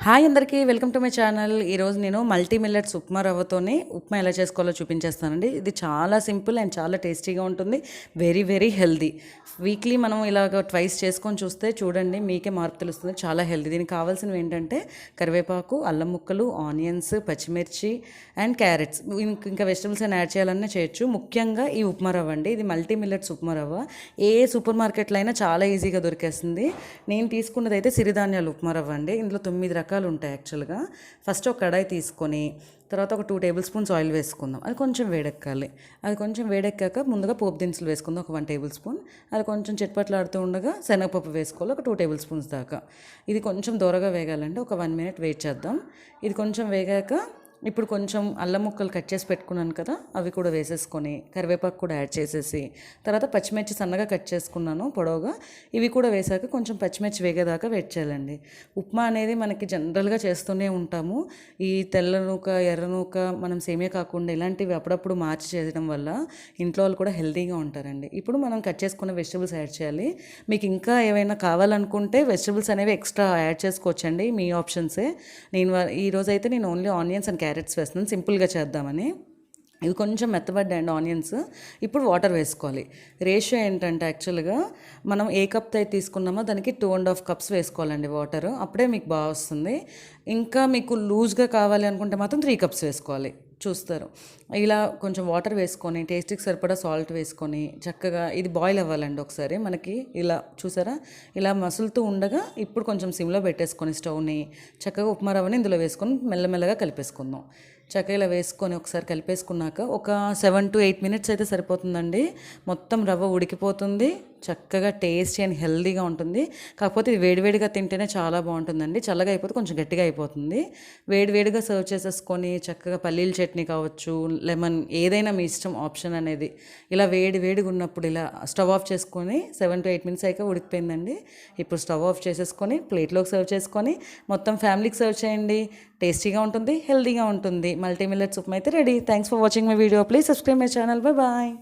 Hi అందరికీ welcome to my channel. ఈరోజు నేను మల్టీ మిల్లెట్స్ ఉప్మా రవ్వతోనే ఉప్మా ఎలా చేసుకోవాలో చూపించేస్తానండి. ఇది చాలా సింపుల్ అండ్ చాలా టేస్టీగా ఉంటుంది. Very very healthy. వీక్లీ మనం ఇలాగ ట్వైస్ చేసుకొని చూస్తే చూడండి మీకే మార్పు తెలుస్తుంది. చాలా హెల్దీ. దీనికి కావాల్సినవి ఏంటంటే కరివేపాకు, అల్లం ముక్కలు, ఆనియన్స్, పచ్చిమిర్చి అండ్ క్యారెట్స్. ఇంకా వెజిటబుల్స్ అని యాడ్ చేయాలన్నా చేయొచ్చు. ముఖ్యంగా ఈ ఉప్మా రవ్వ అండి, ఇది మల్టీ మిల్లెట్స్ ఉప్మా రవ్వ. ఏ సూపర్ మార్కెట్లో అయినా చాలా ఈజీగా దొరికేస్తుంది. నేను తీసుకున్నది అయితే సిరిధాన్యాలు ఉప్మా రవ్వ అండి. ఇందులో 9 రకాలు ఉంటాయి యాక్చువల్గా. ఫస్ట్ ఒక కడాయి తీసుకొని తర్వాత ఒక 2 టేబుల్ స్పూన్స్ ఆయిల్ వేసుకుందాం. అది కొంచెం వేడెక్కాలి. అది కొంచెం వేడెక్కాక ముందుగా పోపు దినుసులు వేసుకుందాం, ఒక 1 టేబుల్ స్పూన్. అది కొంచెం చిట్పట్లాడుతూ ఉండగా శనగపప్పు వేసుకోవాలి, ఒక 2 టేబుల్ స్పూన్స్ దాకా. ఇది కొంచెం దూరగా వేగాలంటే ఒక 1 మినిట్ వెయిట్ చేద్దాం. ఇది కొంచెం వేగాక ఇప్పుడు కొంచెం అల్లం ముక్కలు కట్ చేసి పెట్టుకున్నాను కదా, అవి కూడా వేసేసుకొని కరివేపాకు కూడా యాడ్ చేసేసి తర్వాత పచ్చిమిర్చి సన్నగా కట్ చేసుకున్నాను పొడవుగా, ఇవి కూడా వేసాక కొంచెం పచ్చిమిర్చి వేగేదాకా వెయిట్ చేయాలండి. ఉప్మా అనేది మనకి జనరల్గా చేస్తూనే ఉంటాము. ఈ తెల్ల నూక, ఎర్ర నూక, మనం సేమియా కాకుండా ఇలాంటివి అప్పుడప్పుడు మార్చి చేయడం వల్ల ఇంట్లో వాళ్ళు కూడా హెల్తీగా ఉంటారండి. ఇప్పుడు మనం కట్ చేసుకున్న వెజిటబుల్స్ యాడ్ చేయాలి. మీకు ఇంకా ఏమైనా కావాలనుకుంటే వెజిటబుల్స్ అనేవి ఎక్స్ట్రా యాడ్ చేసుకోవచ్చండి, మీ ఆప్షన్సే. ఈరోజైతే నేను ఓన్లీ ఆనియన్స్ అండ్ క్యారెట్స్ వేస్తున్నాను, సింపుల్గా చేద్దామని. ఇవి కొంచెం మెత్తబడ్డాయండి ఆనియన్స్. ఇప్పుడు వాటర్ వేసుకోవాలి. రేషియో ఏంటంటే యాక్చువల్గా మనం ఏ కప్ అయితే తీసుకున్నామో దానికి 2.5 కప్స్ వేసుకోవాలండి వాటర్. అప్పుడే మీకు బాగా వస్తుంది. ఇంకా మీకు లూజ్గా కావాలి అనుకుంటే మాత్రం 3 కప్స్ వేసుకోవాలి. చూస్తారు. ఇలా కొంచెం వాటర్ వేసుకొని టేస్ట్కి సరిపడా సాల్ట్ వేసుకొని చక్కగా ఇది బాయిల్ అవ్వాలండి. ఒకసారి మనకి ఇలా చూసారా, ఇలా మసులుతూ ఉండగా ఇప్పుడు కొంచెం సిమ్లో పెట్టేసుకొని స్టవ్ని చక్కగా ఉప్మా రవ్వని ఇందులో వేసుకొని మెల్లమెల్లగా కలిపేసుకుందాం. చక్కగా ఇలా వేసుకొని ఒకసారి కలిపేసుకున్నాక ఒక 7 to 8 మినిట్స్ అయితే సరిపోతుందండి. మొత్తం రవ్వ ఉడికిపోతుంది, చక్కగా టేస్టీ అండ్ హెల్దీగా ఉంటుంది. కాకపోతే ఇది వేడివేడిగా తింటేనే చాలా బాగుంటుందండి. చల్లగా అయిపోతే కొంచెం గట్టిగా అయిపోతుంది. వేడివేడిగా సర్వ్ చేసేసుకొని చక్కగా పల్లీల చట్నీ కావచ్చు, లెమన్, ఏదైనా మీ ఇష్టం, ఆప్షన్ అనేది. ఇలా వేడివేడిగా ఉన్నప్పుడు ఇలా స్టవ్ ఆఫ్ చేసుకొని 7 to 8 మినిట్స్ అయితే ఉడికిపోయిందండి. ఇప్పుడు స్టవ్ ఆఫ్ చేసేసుకొని ప్లేట్లోకి సర్వ్ చేసుకొని మొత్తం ఫ్యామిలీకి సర్వ్ చేయండి. టేస్టీగా ఉంటుంది, హెల్దీగా ఉంటుంది. మల్టీ మిల్లెట్స్ ఉప్మా అయితే ready. Thanks for watching my video. Please subscribe my channel. Bye bye.